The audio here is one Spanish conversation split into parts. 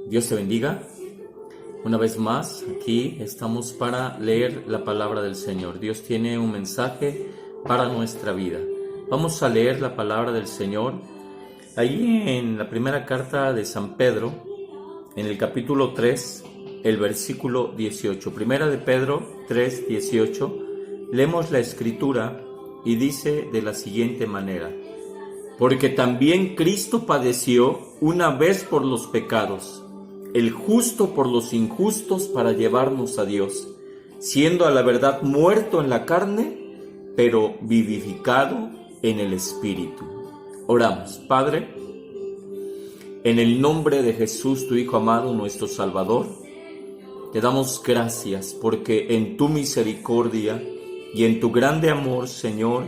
Dios te bendiga. Una vez más, aquí estamos para leer la palabra del Señor. Dios tiene un mensaje para nuestra vida. Vamos a leer la palabra del Señor ahí en la primera carta de San Pedro, en el capítulo 3, el versículo 18. Primera de Pedro 3, 18. Leemos la escritura y dice de la siguiente manera: porque también Cristo padeció una vez por los pecados, el justo por los injustos, para llevarnos a Dios, siendo a la verdad muerto en la carne, pero vivificado en el Espíritu. Oramos. Padre, en el nombre de Jesús, tu Hijo amado, nuestro Salvador, te damos gracias porque en tu misericordia y en tu grande amor, Señor,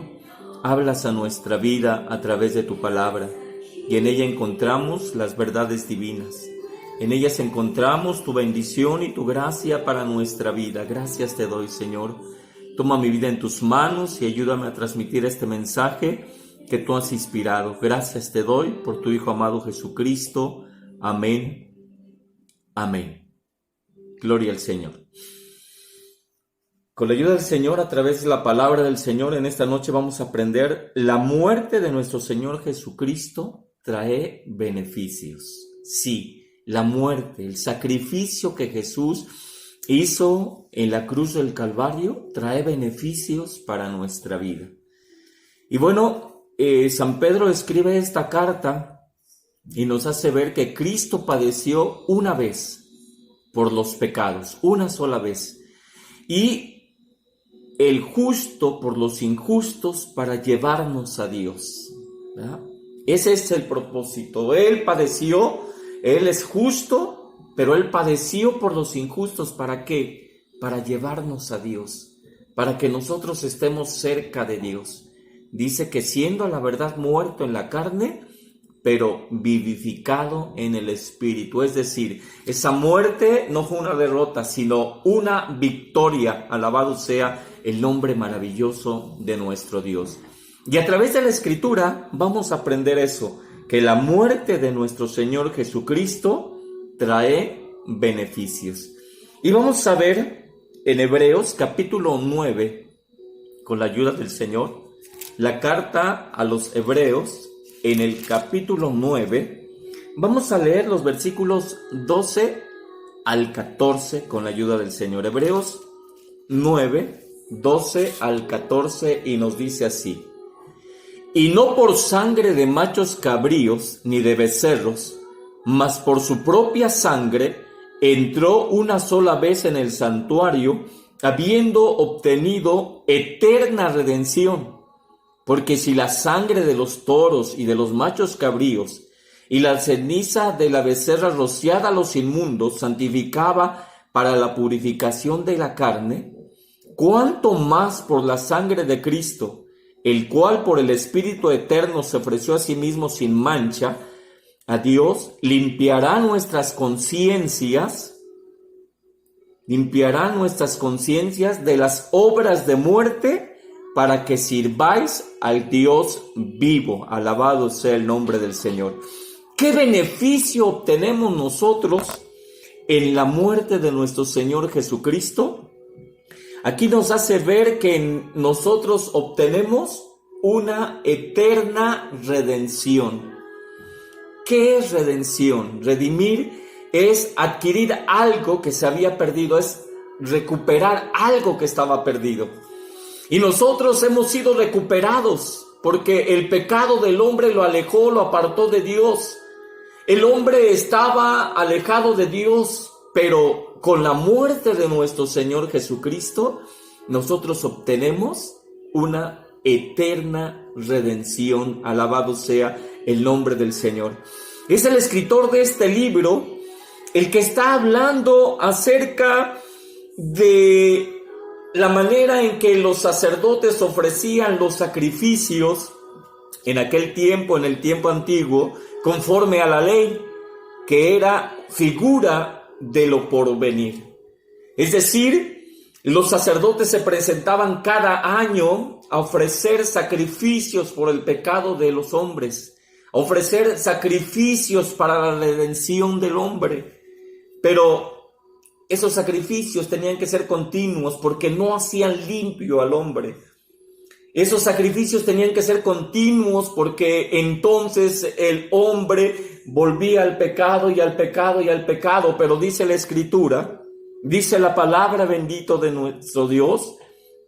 hablas a nuestra vida a través de tu palabra, y en ella encontramos las verdades divinas. En ellas encontramos tu bendición y tu gracia para nuestra vida. Gracias te doy, Señor. Toma mi vida en tus manos y ayúdame a transmitir este mensaje que tú has inspirado. Gracias te doy por tu Hijo amado Jesucristo. Amén. Amén. Gloria al Señor. Con la ayuda del Señor, a través de la palabra del Señor, en esta noche vamos a aprender: la muerte de nuestro Señor Jesucristo trae beneficios. Sí, la muerte, el sacrificio que Jesús hizo en la cruz del Calvario, trae beneficios para nuestra vida. Y bueno, San Pedro escribe esta carta y nos hace ver que Cristo padeció una vez por los pecados, una sola vez. Y el justo por los injustos, para llevarnos a Dios, ¿verdad? Ese es el propósito. Él padeció, Él es justo, pero Él padeció por los injustos. ¿Para qué? Para llevarnos a Dios, para que nosotros estemos cerca de Dios. Dice que siendo a la verdad muerto en la carne, pero vivificado en el Espíritu. Es decir, esa muerte no fue una derrota, sino una victoria. Alabado sea el nombre maravilloso de nuestro Dios. Y a través de la Escritura vamos a aprender eso, que la muerte de nuestro Señor Jesucristo trae beneficios. Y vamos a ver en Hebreos capítulo 9, con la ayuda del Señor, la carta a los Hebreos, en el capítulo 9, vamos a leer los versículos 12 al 14 con la ayuda del Señor. Hebreos 9, 12 al 14, y nos dice así: y no por sangre de machos cabríos ni de becerros, mas por su propia sangre entró una sola vez en el santuario, habiendo obtenido eterna redención. Porque si la sangre de los toros y de los machos cabríos y la ceniza de la becerra rociada a los inmundos santificaba para la purificación de la carne, ¿cuánto más por la sangre de Cristo, el cual por el Espíritu eterno se ofreció a sí mismo sin mancha a Dios, limpiará nuestras conciencias de las obras de muerte, para que sirváis al Dios vivo? Alabado sea el nombre del Señor. ¿Qué beneficio obtenemos nosotros en la muerte de nuestro Señor Jesucristo? Aquí nos hace ver que nosotros obtenemos una eterna redención. ¿Qué es redención? Redimir es adquirir algo que se había perdido, es recuperar algo que estaba perdido. Y nosotros hemos sido recuperados porque el pecado del hombre lo alejó, lo apartó de Dios. El hombre estaba alejado de Dios, pero con la muerte de nuestro Señor Jesucristo, nosotros obtenemos una eterna redención. Alabado sea el nombre del Señor. Es el escritor de este libro el que está hablando acerca de la manera en que los sacerdotes ofrecían los sacrificios en aquel tiempo, en el tiempo antiguo, conforme a la ley, que era figura de lo porvenir. Es decir, los sacerdotes se presentaban cada año a ofrecer sacrificios por el pecado de los hombres, a ofrecer sacrificios para la redención del hombre. Pero esos sacrificios tenían que ser continuos porque no hacían limpio al hombre. Esos sacrificios tenían que ser continuos porque entonces el hombre volvía al pecado y al pecado y al pecado. Pero dice la Escritura, dice la palabra bendito de nuestro Dios,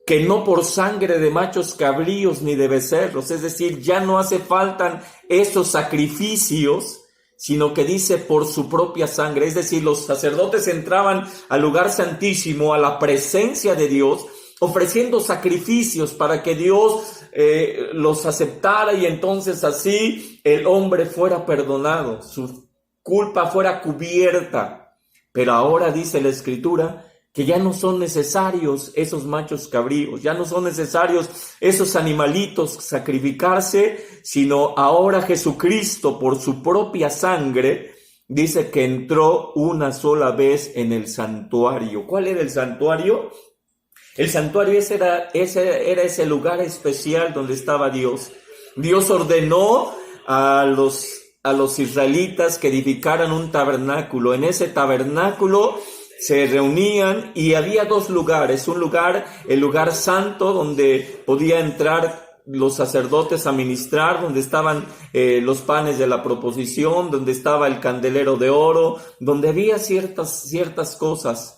que no por sangre de machos cabríos ni de becerros, es decir, ya no hace falta esos sacrificios, sino que dice por su propia sangre. Es decir, los sacerdotes entraban al lugar santísimo, a la presencia de Dios, ofreciendo sacrificios para que Dios los aceptara y entonces así el hombre fuera perdonado, su culpa fuera cubierta. Pero ahora dice la Escritura que ya no son necesarios esos machos cabríos, ya no son necesarios esos animalitos sacrificarse, sino ahora Jesucristo por su propia sangre dice que entró una sola vez en el santuario. ¿Cuál era el santuario? El santuario era ese lugar especial donde estaba Dios. Dios ordenó a los israelitas que edificaran un tabernáculo. En ese tabernáculo se reunían y había dos lugares. Un lugar, el lugar santo, donde podía entrar los sacerdotes a ministrar, donde estaban los panes de la proposición, donde estaba el candelero de oro, donde había ciertas cosas.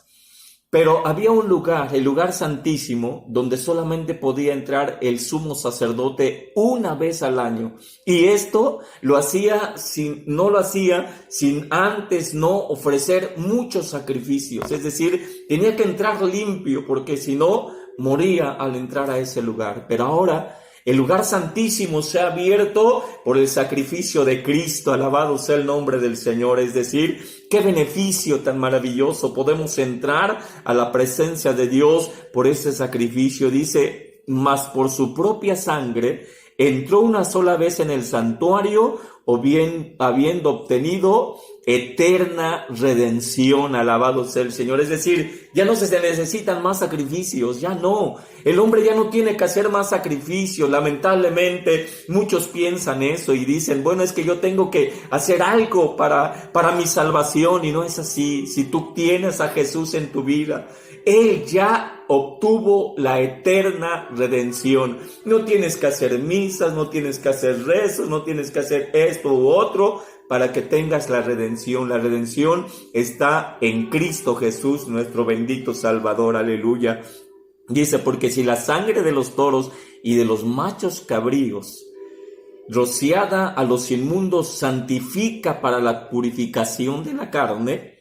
Pero había un lugar, el lugar santísimo, donde solamente podía entrar el sumo sacerdote una vez al año. Y esto no lo hacía sin antes no ofrecer muchos sacrificios. Es decir, tenía que entrar limpio, porque si no, moría al entrar a ese lugar. Pero ahora el lugar santísimo se ha abierto por el sacrificio de Cristo. Alabado sea el nombre del Señor. Es decir, qué beneficio tan maravilloso. Podemos entrar a la presencia de Dios por ese sacrificio. Dice, mas por su propia sangre entró una sola vez en el santuario, o bien habiendo obtenido eterna redención. Alabado sea el Señor. Es decir, ya no se necesitan más sacrificios, ya no. El hombre ya no tiene que hacer más sacrificios. Lamentablemente muchos piensan eso y dicen, bueno, es que yo tengo que hacer algo para mi salvación, y no es así. Si tú tienes a Jesús en tu vida, Él ya obtuvo la eterna redención. No tienes que hacer misas, no tienes que hacer rezos, no tienes que hacer esto u otro para que tengas la redención. La redención está en Cristo Jesús, nuestro bendito Salvador. Aleluya. Dice, porque si la sangre de los toros y de los machos cabríos, rociada a los inmundos, santifica para la purificación de la carne,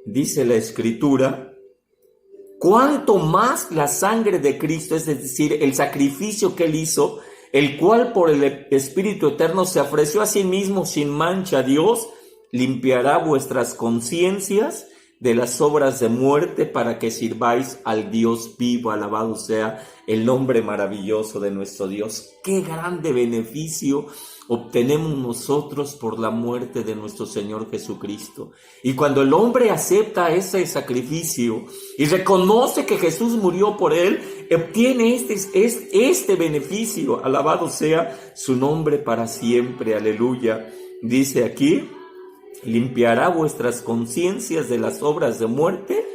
dice la Escritura, cuánto más la sangre de Cristo, es decir, el sacrificio que Él hizo, el cual por el Espíritu Eterno se ofreció a sí mismo sin mancha a Dios, limpiará vuestras conciencias de las obras de muerte para que sirváis al Dios vivo. Alabado sea el nombre maravilloso de nuestro Dios. Qué grande beneficio obtenemos nosotros por la muerte de nuestro Señor Jesucristo. Y cuando el hombre acepta ese sacrificio y reconoce que Jesús murió por él, obtiene este beneficio. Alabado sea su nombre para siempre. Aleluya. Dice aquí, limpiará vuestras conciencias de las obras de muerte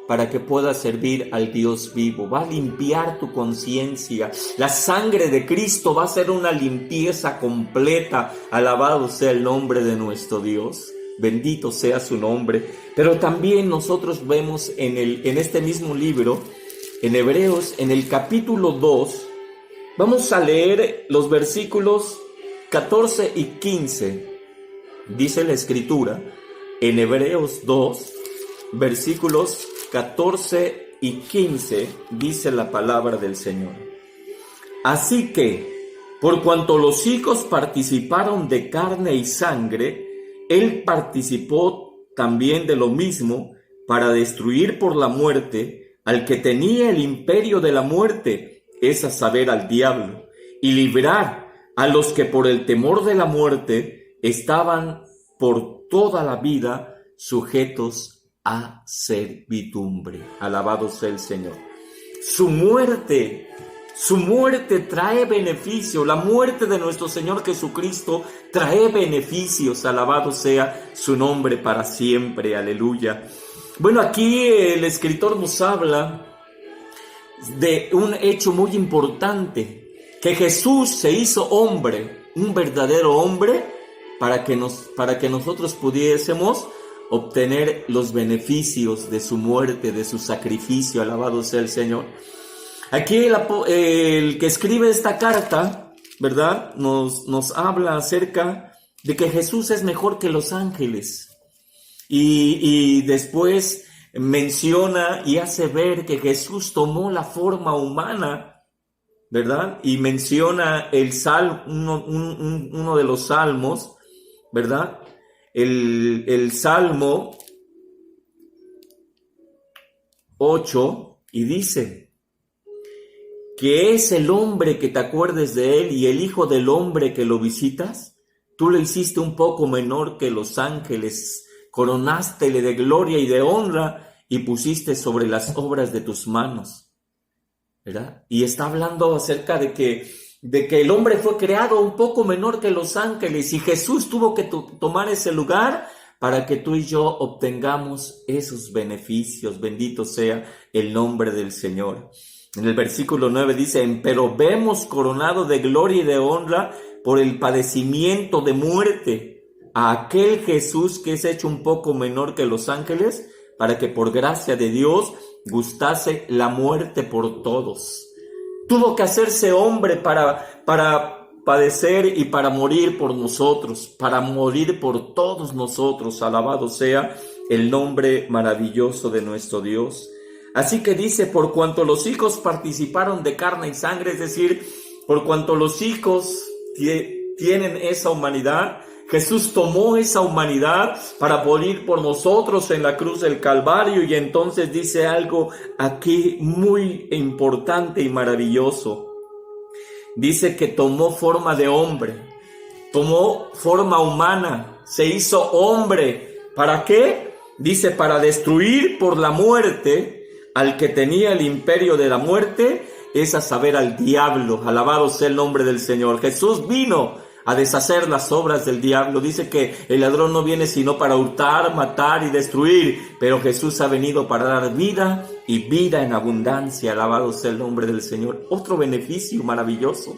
para que puedas servir al Dios vivo. Va a limpiar tu conciencia. La sangre de Cristo va a ser una limpieza completa. Alabado sea el nombre de nuestro Dios. Bendito sea su nombre. Pero también nosotros vemos en este mismo libro, en Hebreos, en el capítulo 2, vamos a leer los versículos 14 y 15. Dice la Escritura en Hebreos 2, versículos 14 y 15, dice la palabra del Señor. Así que, por cuanto los hijos participaron de carne y sangre, Él participó también de lo mismo, para destruir por la muerte al que tenía el imperio de la muerte, es a saber, al diablo, y librar a los que por el temor de la muerte estaban por toda la vida sujetos a servidumbre. Alabado sea el Señor. Su muerte Su muerte trae beneficio. La muerte de nuestro Señor Jesucristo trae beneficios. Alabado sea su nombre para siempre. Aleluya. Bueno, aquí el escritor nos habla de un hecho muy importante, que Jesús se hizo hombre, un verdadero hombre, para que nosotros pudiésemos obtener los beneficios de su muerte, de su sacrificio. Alabado sea el Señor. Aquí el que escribe esta carta, ¿verdad?, nos habla acerca de que Jesús es mejor que los ángeles. Y después menciona y hace ver que Jesús tomó la forma humana, ¿verdad? Y menciona uno de los salmos, ¿verdad? El Salmo 8, y dice: ¿qué es el hombre que te acuerdes de él, y el hijo del hombre que lo visitas? Tú lo hiciste un poco menor que los ángeles, coronástele de gloria y de honra, y pusiste sobre las obras de tus manos, ¿verdad? Y está hablando acerca de que el hombre fue creado un poco menor que los ángeles, y Jesús tuvo que tomar ese lugar para que tú y yo obtengamos esos beneficios. Bendito sea el nombre del Señor. En el versículo 9 dice: pero vemos coronado de gloria y de honra por el padecimiento de muerte a aquel Jesús que es hecho un poco menor que los ángeles, para que por gracia de Dios gustase la muerte por todos. Tuvo que hacerse hombre para padecer y para morir por nosotros, para morir por todos nosotros. Alabado sea el nombre maravilloso de nuestro Dios. Así que dice: por cuanto los hijos participaron de carne y sangre, es decir, por cuanto los hijos tienen esa humanidad, Jesús tomó esa humanidad para morir por nosotros en la cruz del Calvario. Y entonces dice algo aquí muy importante y maravilloso. Dice que tomó forma de hombre, tomó forma humana, se hizo hombre. ¿Para qué? Dice: para destruir por la muerte al que tenía el imperio de la muerte, es a saber, al diablo. Alabado sea el nombre del Señor. Jesús vino a deshacer las obras del diablo. Dice que el ladrón no viene sino para hurtar, matar y destruir, pero Jesús ha venido para dar vida y vida en abundancia. Alabado sea el nombre del Señor. Otro beneficio maravilloso.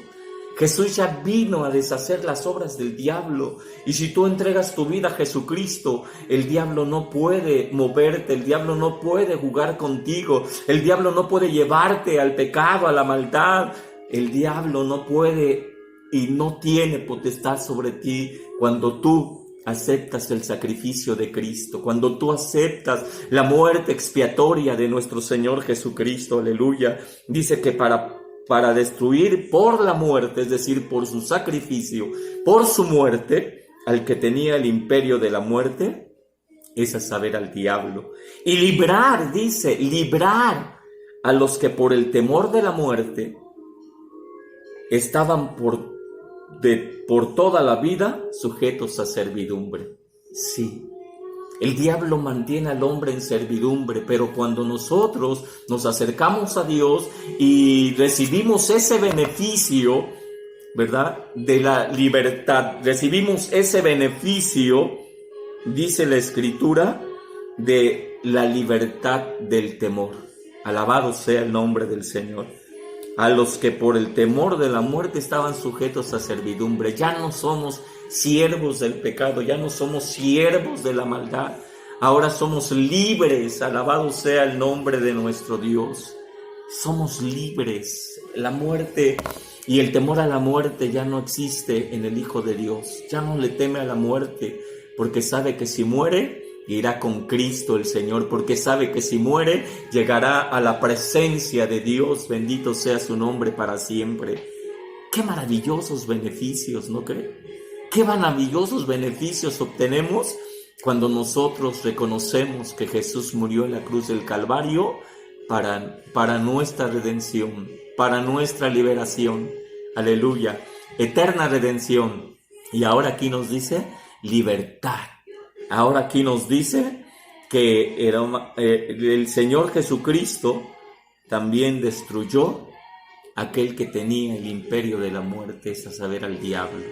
Jesús ya vino a deshacer las obras del diablo. Y si tú entregas tu vida a Jesucristo, el diablo no puede moverte, el diablo no puede jugar contigo, el diablo no puede llevarte al pecado, a la maldad. El diablo no puede y no tiene potestad sobre ti cuando tú aceptas el sacrificio de Cristo, cuando tú aceptas la muerte expiatoria de nuestro Señor Jesucristo. Aleluya. Dice que para destruir por la muerte, es decir, por su sacrificio, por su muerte, al que tenía el imperio de la muerte, es a saber, al diablo. Y librar, dice, librar a los que por el temor de la muerte estaban por toda la vida sujetos a servidumbre. Sí, el diablo mantiene al hombre en servidumbre, pero cuando nosotros nos acercamos a Dios y recibimos ese beneficio, ¿verdad?, de la libertad, recibimos ese beneficio, dice la Escritura, de la libertad del temor. Alabado sea el nombre del Señor. A los que por el temor de la muerte estaban sujetos a servidumbre. Ya no somos siervos del pecado, ya no somos siervos de la maldad. Ahora somos libres. Alabado sea el nombre de nuestro Dios. Somos libres. La muerte y el temor a la muerte ya no existe en el Hijo de Dios. Ya no le teme a la muerte, porque sabe que si muere, irá con Cristo el Señor, porque sabe que si muere, llegará a la presencia de Dios. Bendito sea su nombre para siempre. Qué maravillosos beneficios, ¿no cree? Qué maravillosos beneficios obtenemos cuando reconocemos que Jesús murió en la cruz del Calvario para nuestra redención, para nuestra liberación. Aleluya. Eterna redención. Y ahora aquí nos dice libertad. Ahora aquí nos dice que el Señor Jesucristo también destruyó aquel que tenía el imperio de la muerte, es a saber, al diablo.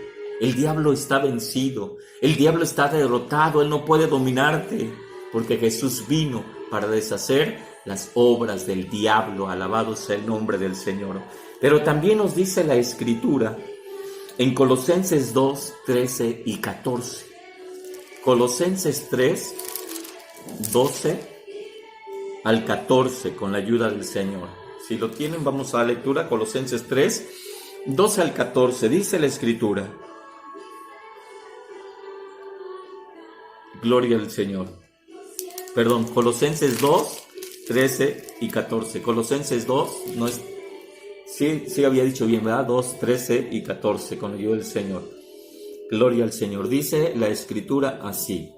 El diablo está vencido, el diablo está derrotado, él no puede dominarte, porque Jesús vino para deshacer las obras del diablo. Alabado sea el nombre del Señor. Pero también nos dice la Escritura en Colosenses 2, 13 y 14. Colosenses 3, 12 al 14, con la ayuda del Señor. Si lo tienen, vamos a la lectura. Colosenses 3, 12 al 14, dice la Escritura. Gloria al Señor. Perdón, Colosenses 2, 13 y 14. Colosenses 2, no es... Sí había dicho bien, ¿verdad? 2, 13 y 14, con la ayuda del Señor. Gloria al Señor. Dice la Escritura así.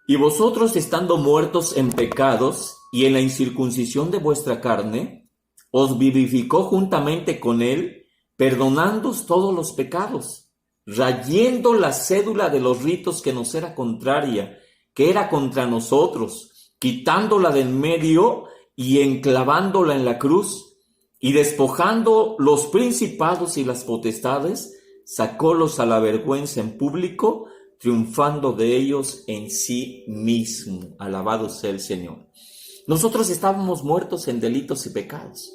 Y vosotros, estando muertos en pecados y en la incircuncisión de vuestra carne, os vivificó juntamente con él, perdonándoos todos los pecados, rayendo la cédula de los ritos que nos era contraria, que era contra nosotros, quitándola de en medio y enclavándola en la cruz, y despojando los principados y las potestades, sacólos a la vergüenza en público, triunfando de ellos en sí mismo. Alabado sea el Señor. Nosotros estábamos muertos en delitos y pecados.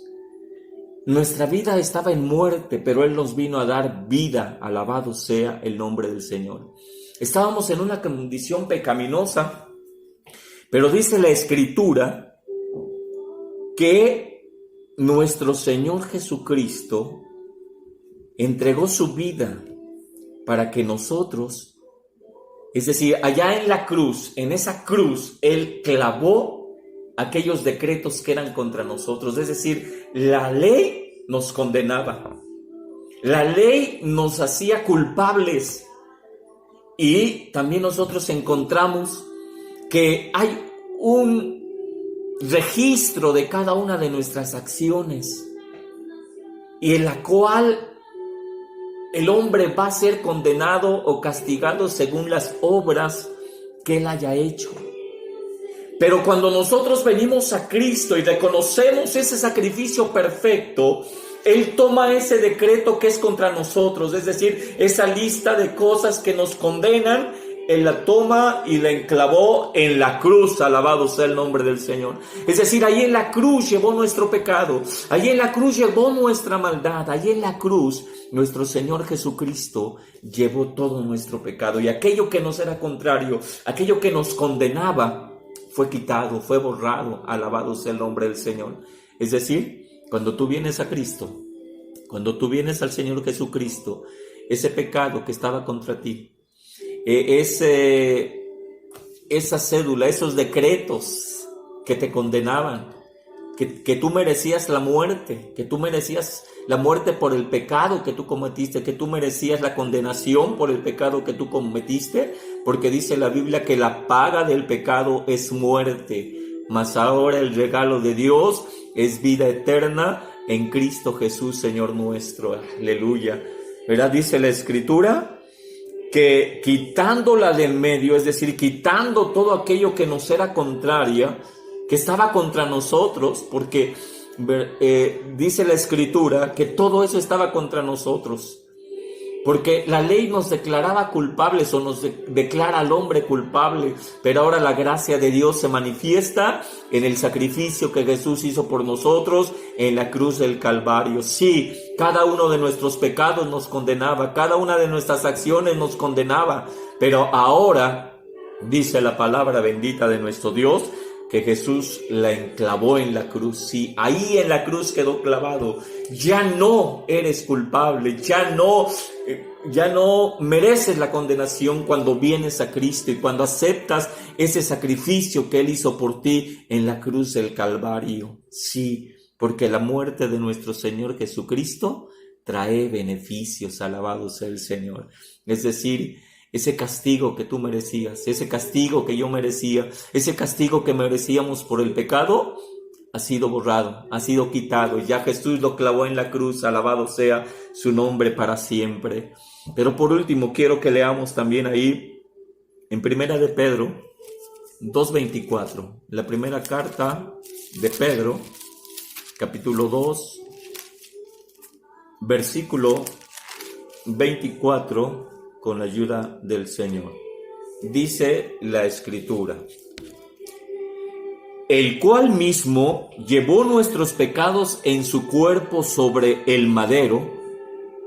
Nuestra vida estaba en muerte, pero Él nos vino a dar vida. Alabado sea el nombre del Señor. Estábamos en una condición pecaminosa, pero dice la Escritura que nuestro Señor Jesucristo entregó su vida para que nosotros, es decir, allá en la cruz, en esa cruz, Él clavó aquellos decretos que eran contra nosotros. Es decir, la ley nos condenaba. La ley nos hacía culpables. Y también nosotros encontramos que hay un registro de cada una de nuestras acciones, y en la cual el hombre va a ser condenado o castigado según las obras que él haya hecho. Pero cuando nosotros venimos a Cristo y reconocemos ese sacrificio perfecto, Él toma ese decreto que es contra nosotros, es decir, esa lista de cosas que nos condenan, Él la toma y la enclavó en la cruz. Alabado sea el nombre del Señor. Es decir, ahí en la cruz llevó nuestro pecado, ahí en la cruz llevó nuestra maldad, ahí en la cruz nuestro Señor Jesucristo llevó todo nuestro pecado, y aquello que nos era contrario, aquello que nos condenaba, fue quitado, fue borrado. Alabado sea el nombre del Señor. Es decir, cuando tú vienes a Cristo, cuando tú vienes al Señor Jesucristo, ese pecado que estaba contra ti, esa cédula, esos decretos que te condenaban, que tú merecías la muerte, que tú merecías la muerte por el pecado que tú cometiste, que tú merecías la condenación por el pecado que tú cometiste, porque dice la Biblia que la paga del pecado es muerte, mas ahora el regalo de Dios es vida eterna en Cristo Jesús, Señor nuestro. Aleluya. ¿Verdad? Dice la Escritura que quitándola de en medio, es decir, quitando todo aquello que nos era contraria, que estaba contra nosotros, porque dice la Escritura que todo eso estaba contra nosotros, porque la ley nos declaraba culpables, o nos declara al hombre culpable, pero ahora la gracia de Dios se manifiesta en el sacrificio que Jesús hizo por nosotros en la cruz del Calvario. Sí, cada uno de nuestros pecados nos condenaba, cada una de nuestras acciones nos condenaba, pero ahora dice la palabra bendita de nuestro Dios que Jesús la enclavó en la cruz. Sí, ahí en la cruz quedó clavado. Ya no eres culpable, ya no mereces la condenación cuando vienes a Cristo y cuando aceptas ese sacrificio que Él hizo por ti en la cruz del Calvario. Sí, porque la muerte de nuestro Señor Jesucristo trae beneficios. Alabado sea el Señor. Es decir, ese castigo que tú merecías, ese castigo que yo merecía, ese castigo que merecíamos por el pecado, ha sido borrado, ha sido quitado. Ya Jesús lo clavó en la cruz. Alabado sea su nombre para siempre. Pero por último, quiero que leamos también ahí en Primera de Pedro 2:24, la primera carta de Pedro, capítulo 2, versículo 24 con la ayuda del Señor. Dice la Escritura: el cual mismo llevó nuestros pecados en su cuerpo sobre el madero,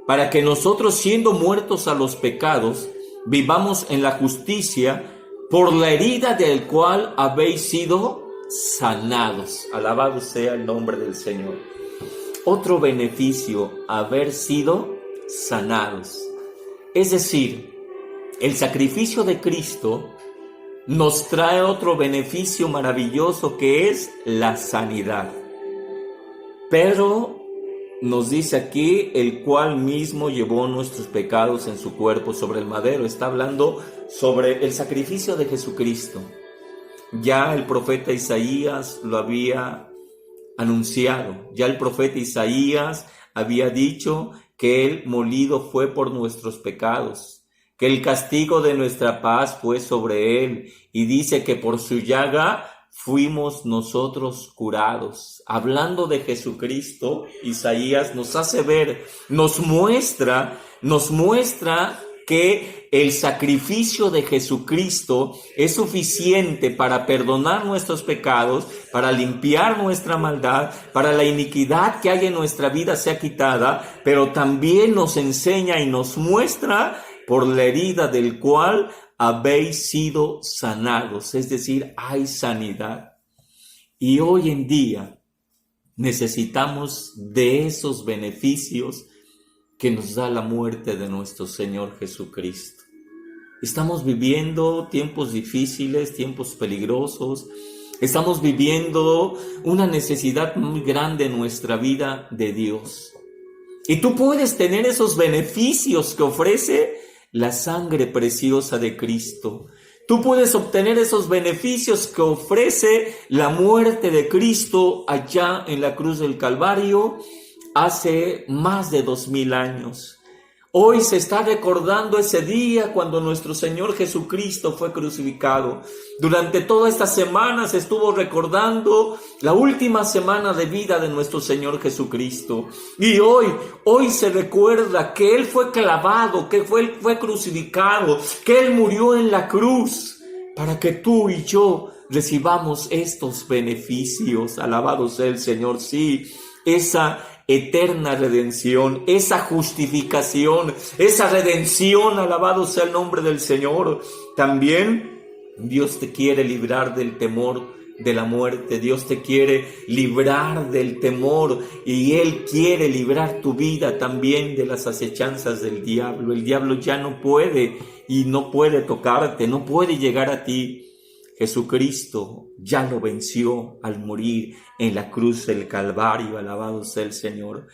para que nosotros, siendo muertos a los pecados, vivamos en la justicia, por la herida del cual habéis sido sanados. Alabado sea el nombre del Señor. Otro beneficio, haber sido sanados. Es decir, el sacrificio de Cristo nos trae otro beneficio maravilloso, que es la sanidad. Pero nos dice aquí, el cual mismo llevó nuestros pecados en su cuerpo sobre el madero. Está hablando sobre el sacrificio de Jesucristo. Ya el profeta Isaías lo había anunciado. Ya el profeta Isaías había dicho que Él molido fue por nuestros pecados, que el castigo de nuestra paz fue sobre Él, y dice que por su llaga fuimos nosotros curados. Hablando de Jesucristo, Isaías nos hace ver, nos muestra que el sacrificio de Jesucristo es suficiente para perdonar nuestros pecados, para limpiar nuestra maldad, para la iniquidad que hay en nuestra vida sea quitada, pero también nos enseña y nos muestra por la herida del cual habéis sido sanados, es decir, hay sanidad. Y hoy en día necesitamos de esos beneficios que nos da la muerte de nuestro Señor Jesucristo. Estamos viviendo tiempos difíciles, tiempos peligrosos. Estamos viviendo una necesidad muy grande en nuestra vida de Dios. Y tú puedes tener esos beneficios que ofrece la sangre preciosa de Cristo. Tú puedes obtener esos beneficios que ofrece la muerte de Cristo allá en la cruz del Calvario hace más de 2000 años. Hoy se está recordando ese día cuando nuestro Señor Jesucristo fue crucificado. Durante toda esta semana se estuvo recordando la última semana de vida de nuestro Señor Jesucristo. Y hoy se recuerda que Él fue clavado, que Él fue crucificado, que Él murió en la cruz para que tú y yo recibamos estos beneficios. Alabado sea el Señor, sí, esa eterna redención, esa justificación, esa redención, alabado sea el nombre del Señor. También Dios te quiere librar del temor de la muerte. Dios te quiere librar del temor y Él quiere librar tu vida también de las acechanzas del diablo. El diablo ya no puede y no puede tocarte, no puede llegar a ti. Jesucristo ya lo venció al morir en la cruz del Calvario, alabado sea el Señor.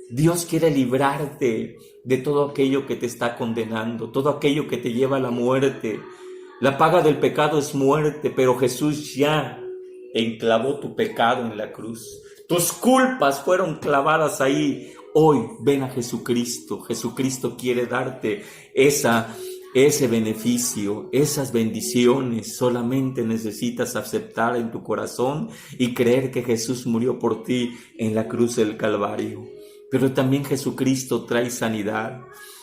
Dios quiere librarte de todo aquello que te está condenando, todo aquello que te lleva a la muerte. La paga del pecado es muerte, pero Jesús ya enclavó tu pecado en la cruz. Tus culpas fueron clavadas ahí. Hoy ven a Jesucristo. Jesucristo quiere darte ese beneficio, esas bendiciones. Solamente necesitas aceptar en tu corazón y creer que Jesús murió por ti en la cruz del Calvario. Pero también Jesucristo trae sanidad.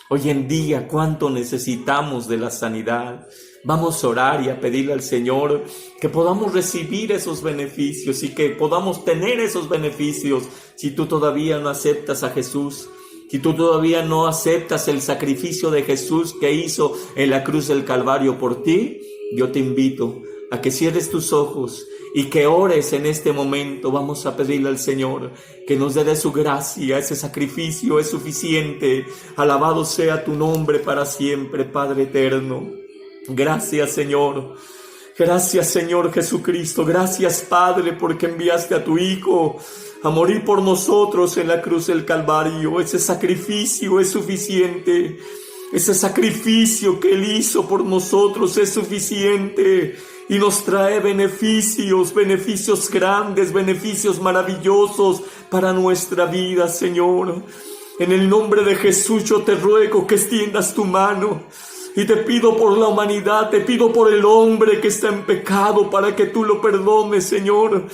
Hoy en día, ¿cuánto necesitamos de la sanidad? Vamos a orar y a pedirle al Señor que podamos recibir esos beneficios y que podamos tener esos beneficios. Si tú todavía no aceptas a Jesús, si tú todavía no aceptas el sacrificio de Jesús que hizo en la cruz del Calvario por ti, yo te invito a que cierres tus ojos y que ores en este momento. Vamos a pedirle al Señor que nos dé de su gracia. Ese sacrificio es suficiente. Alabado sea tu nombre para siempre, Padre eterno. Gracias, Señor. Gracias, Señor Jesucristo. Gracias, Padre, porque enviaste a tu Hijo a morir por nosotros en la cruz del Calvario. Ese sacrificio es suficiente. Ese sacrificio que Él hizo por nosotros es suficiente y nos trae beneficios grandes, beneficios maravillosos para nuestra vida, Señor. En el nombre de Jesús yo te ruego que extiendas tu mano y te pido por la humanidad, te pido por el hombre que está en pecado para que tú lo perdones, Señor.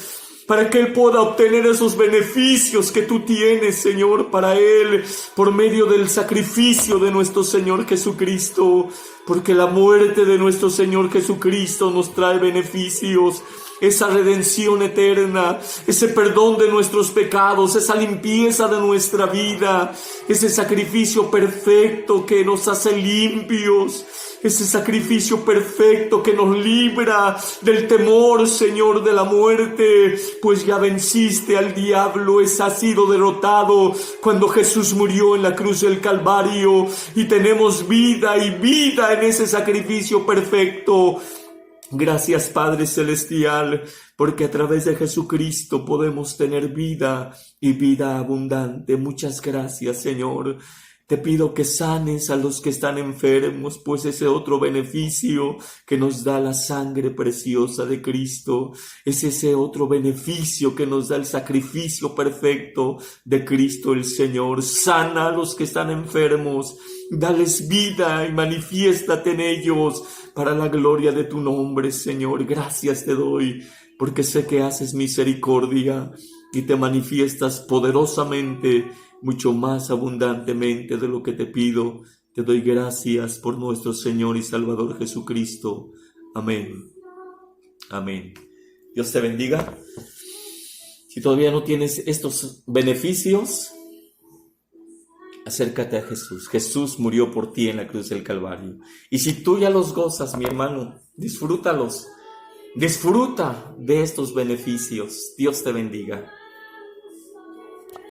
para que Él pueda obtener esos beneficios que tú tienes, Señor, para Él, por medio del sacrificio de nuestro Señor Jesucristo, porque la muerte de nuestro Señor Jesucristo nos trae beneficios, esa redención eterna, ese perdón de nuestros pecados, esa limpieza de nuestra vida, ese sacrificio perfecto que nos hace limpios, ese sacrificio perfecto que nos libra del temor, Señor, de la muerte, pues ya venciste al diablo, ese ha sido derrotado cuando Jesús murió en la cruz del Calvario, y tenemos vida y vida en ese sacrificio perfecto. Gracias, Padre Celestial, porque a través de Jesucristo podemos tener vida y vida abundante. Muchas gracias, Señor. Te pido que sanes a los que están enfermos, pues ese otro beneficio que nos da la sangre preciosa de Cristo, es ese otro beneficio que nos da el sacrificio perfecto de Cristo el Señor. Sana a los que están enfermos, dales vida y manifiéstate en ellos para la gloria de tu nombre, Señor. Gracias te doy, porque sé que haces misericordia y te manifiestas poderosamente, mucho más abundantemente de lo que te pido. Te doy gracias por nuestro Señor y Salvador Jesucristo. Amén. Amén. Dios te bendiga. Si todavía no tienes estos beneficios, acércate a Jesús. Jesús murió por ti en la cruz del Calvario. Y si tú ya los gozas, mi hermano, disfrútalos. Disfruta de estos beneficios. Dios te bendiga.